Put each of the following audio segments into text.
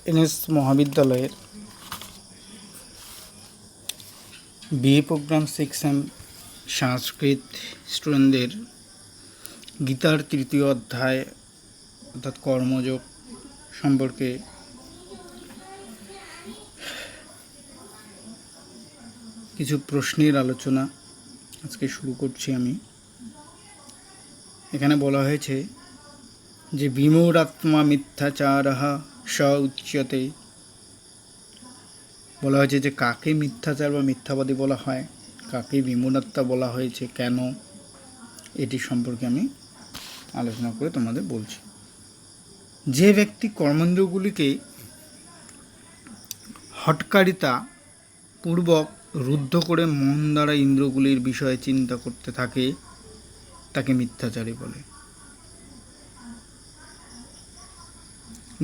NS মহাবিদ্যালয়ের BA programme 6M সংস্কৃত স্টুডেন্টদের গীতার তৃতীয় অধ্যায় অর্থাৎ কর্মযোগ সম্পর্কে কিছু প্রশ্নের আলোচনা আজকে শুরু করছি আমি। এখানে বলা হয়েছে যে বিমূঢ়াত্মা মিথ্যাচারঃ স উচ্যতে। বলা হয়েছে যে কাকে মিথ্যাচার বা মিথ্যাবাদী বলা হয়, কাকে বিমূঢ়াত্মা বলা হয়েছে, কেন, এটি সম্পর্কে আমি আলোচনা করে তোমাদের বলছি। যে ব্যক্তি কর্মেন্দ্রগুলিকে হঠকারিতা পূর্বক রুদ্ধ করে মন দ্বারা ইন্দ্রগুলির বিষয়ে চিন্তা করতে থাকে তাকে মিথ্যাচারী বলে।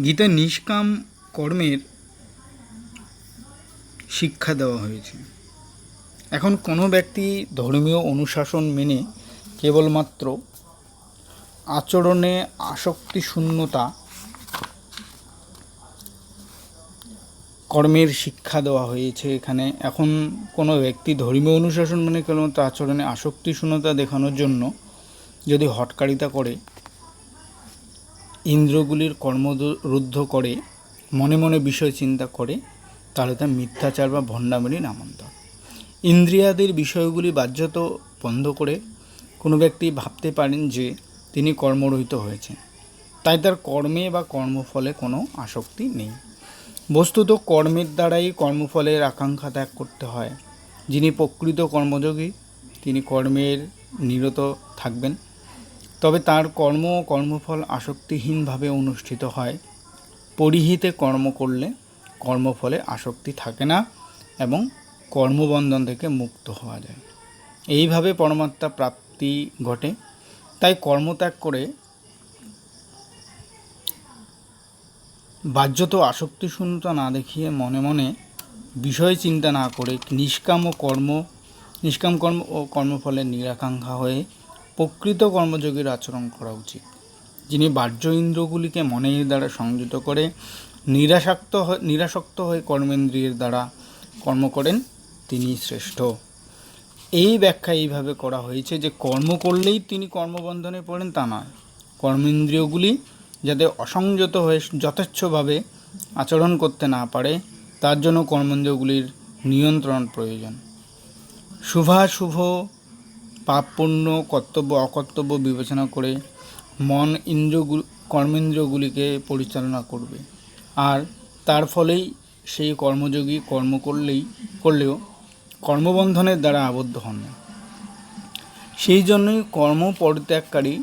গীতায় নিষ্কাম কর্মের শিক্ষা দেওয়া হয়েছে। এখন কোনো ব্যক্তি ধর্মীয় অনুশাসন মেনে কেবলমাত্র আচরণে আসক্তি শূন্যতা কর্মের শিক্ষা দেওয়া হয়েছে এখানে। এখন কোনো ব্যক্তি ধর্মীয় অনুশাসন মেনে কেবলমাত্র আচরণে আসক্তি শূন্যতা দেখানোর জন্য যদি হঠকারিতা করে, ইন্দ্রগুলির কর্মরুদ্ধ করে মনে মনে বিষয় চিন্তা করে, তাহলে তা মিথ্যাচার বা ভণ্ডামির নামান্তর। ইন্দ্রিয়াদির বিষয়গুলি বাহ্যত বন্ধ করে কোনো ব্যক্তি ভাবতে পারেন যে তিনি কর্মরহিত হয়েছেন, তাই তার কর্মে বা কর্মফলে কোনো আসক্তি নেই। বস্তুত কর্মের দ্বারাই কর্মফলের আকাঙ্ক্ষা ত্যাগ করতে হয়। যিনি প্রকৃত কর্মযোগী তিনি কর্মের নিরত থাকবেন, তবে তার কর্ম ও কর্মফল আসক্তিহীনভাবে অনুষ্ঠিত হয়। পরিহিতে কর্ম করলে কর্মফলে আসক্তি থাকে না এবং কর্মবন্ধন থেকে মুক্ত হওয়া যায়। এইভাবে পরমাত্মা প্রাপ্তি ঘটে। তাই কর্মত্যাগ করে বাহ্যত আসক্তি শূন্যতা না দেখিয়ে মনে মনে বিষয় চিন্তা না করে নিষ্কাম কর্ম ও কর্মফলের নিরাকাঙ্ক্ষা হয়ে প্রকৃত কর্মযোগীর আচরণ করা উচিত। যিনি বাহ্য ইন্দ্রগুলিকে মনের দ্বারা সংযত করে নিরাসক্ত হয়ে কর্মেন্দ্রিয়ের দ্বারা কর্ম করেন তিনি শ্রেষ্ঠ। এই ব্যাখ্যা এইভাবে করা হয়েছে যে কর্ম করলেই তিনি কর্মবন্ধনে পড়েন তা নয়। কর্মেন্দ্রিয়গুলি যাতে অসংযত হয়ে যথেচ্ছভাবে আচরণ করতে না পারে তার জন্য কর্মেন্দ্রিয়গুলির নিয়ন্ত্রণ প্রয়োজন। শুভাশুভ পাপ পুণ্য কর্তব্য অকর্তব্য বিবেচনা করে মন কর্মেন্দ্রিয়গুলিকে পরিচালনা করবে, আর তার ফলেই সেই কর্মযোগী কর্ম করলেও কর্মবন্ধনের দ্বারা আবদ্ধ হন না। সেই জন্যই কর্ম পরিত্যাগকারী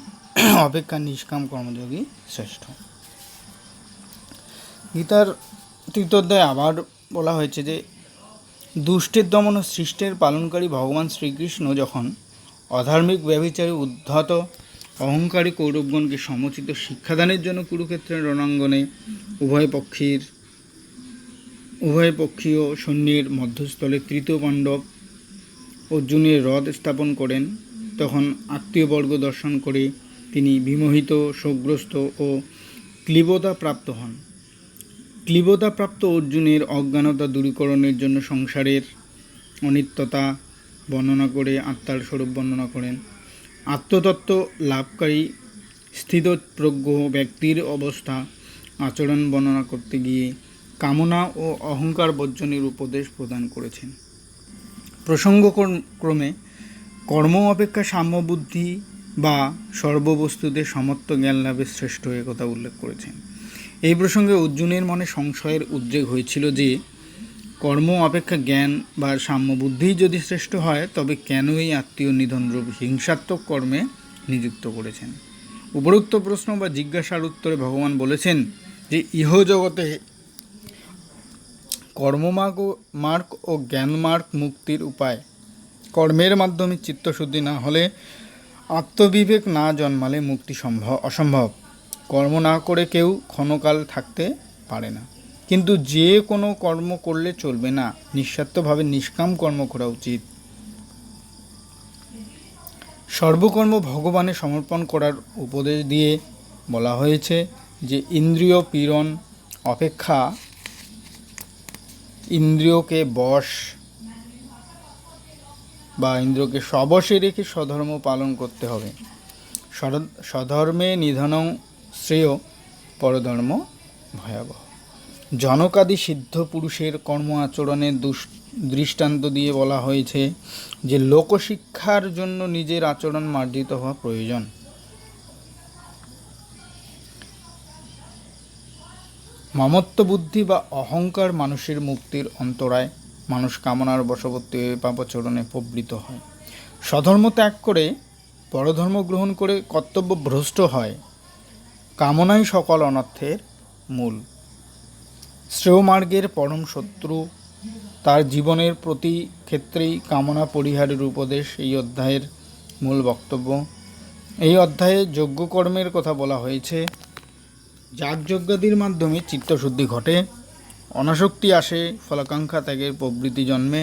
অপেক্ষা নিষ্কাম কর্মযোগী শ্রেষ্ঠ। গীতার তৃতীয় অধ্যায়ে আবার বলা হয়েছে যে দুষ্টের দমন ও সৃষ্টের পালনকারী ভগবান শ্রীকৃষ্ণ যখন অধার্মিক ব্যভিচারী উদ্ধত অহংকারী কৌরবগণকে সমুচিত শিক্ষাদানের জন্য কুরুক্ষেত্রের রণাঙ্গনে উভয় পক্ষীয় সৈন্যের মধ্যস্থলে তৃতীয় পাণ্ডব অর্জুনের রথ স্থাপন করেন, তখন আত্মীয়বর্গ দর্শন করে তিনি বিমোহিত, শোকগ্রস্ত ও ক্লীবতাপ্রাপ্ত হন। ক্লীবতাপ্রাপ্ত অর্জুনের অজ্ঞানতা দূরীকরণের জন্য সংসারের অনিত্যতা বর্ণনা করে আত্মার স্বরূপ বর্ণনা করেন। আত্মতত্ত্ব লাভকারী স্থিতপ্রজ্ঞ ব্যক্তির অবস্থা আচরণ বর্ণনা করতে গিয়ে কামনা ও অহংকার বর্জনের উপদেশ প্রদান করেছেন। প্রসঙ্গক্রমে কর্ম অপেক্ষা সাম্যবুদ্ধি বা সর্ববস্তুতে সমত্ব জ্ঞান লাভের শ্রেষ্ঠ একথা উল্লেখ করেছেন। এই প্রসঙ্গে অর্জুনের মনে সংশয়ের উদ্রেক হয়েছিল যে কর্ম অপেক্ষা জ্ঞান বা সাম্যবুদ্ধি যদি শ্রেষ্ঠ হয় তবে কেন এই আত্মীয় নিধনরূপ হিংসাত্মক কর্মে নিযুক্ত করেছেন। উপরোক্ত প্রশ্ন বা জিজ্ঞাসার উত্তরে ভগবান বলেছেন যে ইহজগতে কর্মমার্গ ও জ্ঞানমার্গ মুক্তির উপায়। কর্মের মাধ্যমে চিত্তশুদ্ধি না হলে, আত্মবিবেক না জন্মালে মুক্তি অসম্ভব। কর্ম না করে কেউ ক্ষণকাল থাকতে পারে না, কিন্তু যে কোনো কর্ম করলে চলবে না, নিঃস্বার্থভাবে নিষ্কাম কর্ম করা উচিত। সর্বকর্ম ভগবানে সমর্পণ করার উপদেশ দিয়ে বলা হয়েছে যে ইন্দ্রিয় পীড়ন অপেক্ষা ইন্দ্রিয়কে বশ বা ইন্দ্রিয়কে স্ববশে রেখে স্বধর্ম পালন করতে হবে। স্বধর্মে নিধনং শ্রেয়, পরধর্ম ভয়াবহ। জনকাদি সিদ্ধ পুরুষের কর্ম আচরণের দৃষ্টান্ত দিয়ে বলা হয়েছে যে লোকশিক্ষার জন্য নিজের আচরণ মার্জিত হওয়া প্রয়োজন। মমত্ব বুদ্ধি বা অহংকার মানুষের মুক্তির অন্তরায়, মানুষ কামনার বশবর্তী হয়ে পাপাচরণে প্রবৃত্ত হয়। স্বধর্ম ত্যাগ করে পরধর্ম গ্রহণ করে কর্তব্য ভ্রষ্ট হয়। কামনাই সকল অনর্থের মূল। শ্রেয়মার্গের পরম শত্রু, তার জীবনের প্রতি ক্ষেত্রেই কামনা পরিহারের উপদেশ এই অধ্যায়ের মূল বক্তব্য। এই অধ্যায়ে যজ্ঞকর্মের কথা বলা হয়েছে। যাগযজ্ঞাদির মাধ্যমে চিত্তশুদ্ধি ঘটে, অনাসক্তি আসে, ফলাকাঙ্ক্ষা ত্যাগের প্রবৃত্তি জন্মে।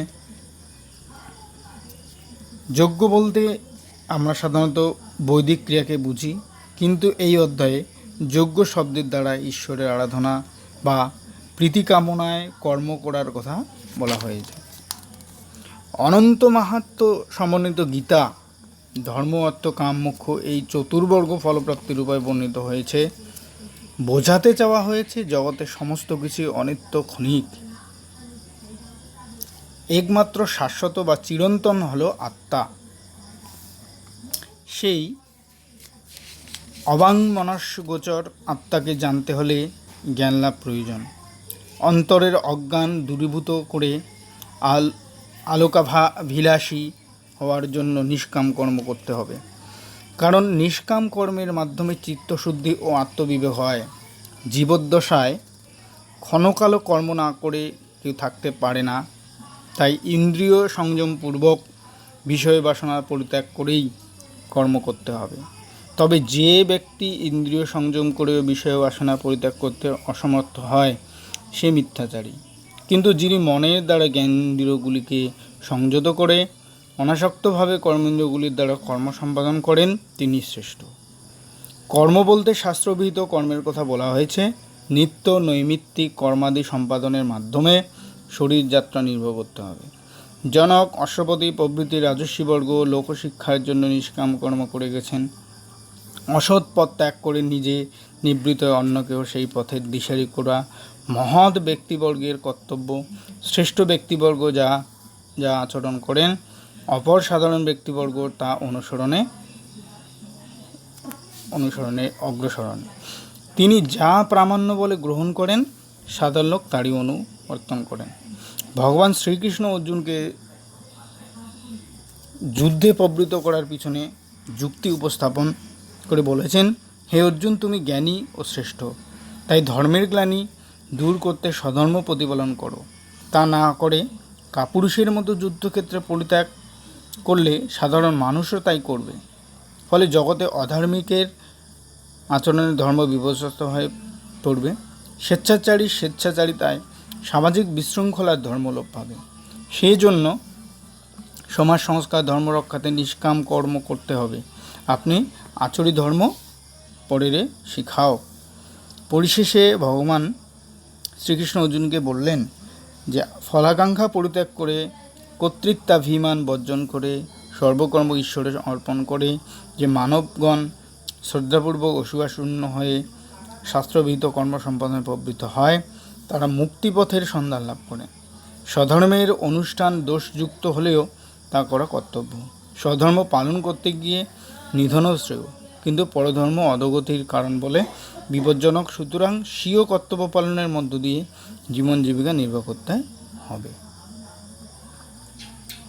যজ্ঞ বলতে আমরা সাধারণত বৈদিক ক্রিয়াকে বুঝি, কিন্তু এই অধ্যায়ে যজ্ঞ শব্দের দ্বারা ঈশ্বরের আরাধনা বা প্রীতি কামনায় কর্ম করার কথা বলা হয়েছে। অনন্ত মাহাত্ম্য সমন্বিত গীতা ধর্ম, অর্থ, কাম, মোক্ষ এই চতুর্বর্গ ফলপ্রাপ্তির উপায় বর্ণিত হয়েছে। বোঝাতে চাওয়া হয়েছে জগতের সমস্ত কিছু অনিত্য, ক্ষণিক। একমাত্র শাশ্বত বা চিরন্তন হল আত্মা। সেই অবাঙ্মনস্গোচর আত্মাকে জানতে হলে জ্ঞান লাভ প্রয়োজন। অন্তরের অজ্ঞান দূরীভূত করে আলোকাভিলাষী হওয়ার জন্য নিষ্কাম কর্ম করতে হবে। কারণ নিষ্কাম কর্মের মাধ্যমে চিত্তশুদ্ধি ও আত্মবিবেক হয়। জীবদ্দশায় ক্ষণকালও কর্ম না করে কেউ থাকতে পারে না। তাই ইন্দ্রিয় সংযমপূর্বক বিষয় বাসনা পরিত্যাগ করেই কর্ম করতে হবে। তবে যে ব্যক্তি ইন্দ্রিয় সংযম করেও বিষয় বাসনা পরিত্যাগ করতে অসমর্থ হয় সে মিথ্যাচারী। কিন্তু যিনি মনের দ্বারা জ্ঞানেন্দ্রিয়গুলিকে সংযত করে অনাসক্তভাবে কর্মেন্দ্রিয়গুলির দ্বারা কর্ম সম্পাদন করেন তিনি শ্রেষ্ঠ। কর্ম বলতে শাস্ত্রবিহিত কর্মের কথা বলা হয়েছে। নিত্য নৈমিত্তিক কর্মাদি সম্পাদনের মাধ্যমে শরীর যাত্রা নির্বাহ করতে হবে। জনক, অশ্বপতি প্রভৃতি রাজস্বীবর্গ লোকশিক্ষার জন্য নিষ্কাম কর্ম করে গেছেন। অসৎ পথ ত্যাগ করে নিজে নিবৃত অন্যকেও সেই পথের দিশারি করা মহৎ ব্যক্তিবর্গের কর্তব্য। শ্রেষ্ঠ ব্যক্তিবর্গ যা যা আচরণ করেন অপর সাধারণ ব্যক্তিবর্গ তা অনুসরণে অগ্রসরণ। তিনি যা প্রামাণ্য বলে গ্রহণ করেন সাধারণ লোক তারই অনুবর্তন করেন। ভগবান শ্রীকৃষ্ণ অর্জুনকে যুদ্ধে প্রবৃত্ত করার পিছনে যুক্তি উপস্থাপন করে বলেছেন, হে অর্জুন, তুমি জ্ঞানী ও শ্রেষ্ঠ, তাই ধর্মের গ্লানি দূর করতে স্বধর্ম প্রতিপালন করো। তা না করে কাপুরুষের মতো যুদ্ধক্ষেত্রে পরিত্যাগ করলে সাধারণ মানুষও তাই করবে। ফলে জগতে অধার্মিকের আচরণের ধর্ম বিপর্যস্ত হয়ে পড়বে। স্বেচ্ছাচারিতায় সামাজিক বিশৃঙ্খলার ধর্ম লোপ পাবে। সেই জন্য সমাজ সংস্কার ধর্ম রক্ষাতে নিষ্কাম কর্ম করতে হবে। আপনি আচরি ধর্ম পরেরে শিখাও। পরিশেষে ভগবান শ্রীকৃষ্ণ অর্জুনকে বললেন যে ফলাকাঙ্ক্ষা পরিত্যাগ করে কর্তৃত্বাভিমান বর্জন করে সর্বকর্ম ঈশ্বরে অর্পণ করে যে মানবগণ শ্রদ্ধাপূর্বক অসুয়াশূন্য হয়ে শাস্ত্রবিহিত কর্ম সম্পাদনে প্রবৃত্ত হয় তারা মুক্তিপথের সন্ধান লাভ করে। স্বধর্মের অনুষ্ঠান দোষযুক্ত হলেও তা করা কর্তব্য। স্বধর্ম পালন করতে গিয়ে নিধনও শ্রেয়, কিন্তু পরধর্ম অধোগতির কারণ বলে বিপজ্জনক। সুতরাং স্বীয় কর্তব্য পালনের মধ্য দিয়ে জীবন জীবিকা নির্বাহ করতে হবে।